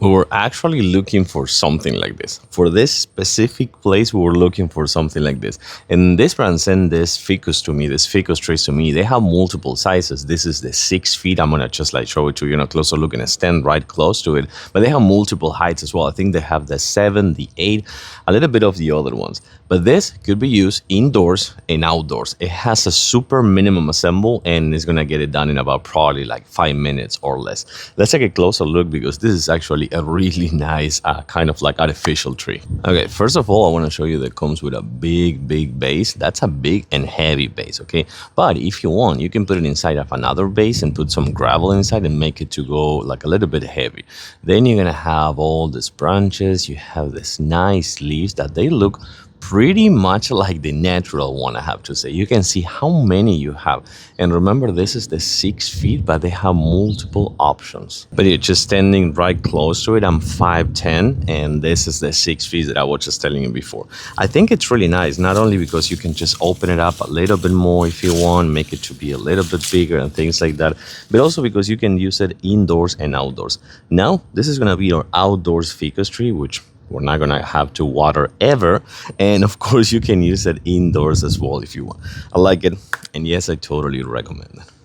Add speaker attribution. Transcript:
Speaker 1: We were actually looking for something like this. For this specific place, we were looking for something like this. And this brand sent this ficus to me, this ficus trees to me. They have multiple sizes. This is the 6 feet. I'm gonna just like show it to you in a closer look and stand right close to it. But they have multiple heights as well. I think they have the 7, the 8, a little bit of the other ones. But this could be used indoors and outdoors. It has a super minimum assemble and it's gonna get it done in about probably like 5 minutes or less. Let's take a closer look because this is actually a really nice kind of like artificial tree. Okay, first of all, I want to show you that it comes with a big base. That's a big and heavy base, okay? But if you want, you can put it inside of another base and put some gravel inside and make it to go like a little bit heavy. Then you're gonna have all these branches. You have this nice leaves that they look pretty much like the natural one, I have to say. You can see how many you have. And remember, this is the 6 feet, but they have multiple options. But you're just standing right close to it. I'm 5'10", and this is the 6 feet that I was just telling you before. I think it's really nice, not only because you can just open it up a little bit more if you want, make it to be a little bit bigger and things like that, but also because you can use it indoors and outdoors. Now, this is gonna be your outdoors ficus tree, which we're not gonna have to water ever. And of course, you can use it indoors as well if you want. I like it. And yes, I totally recommend it.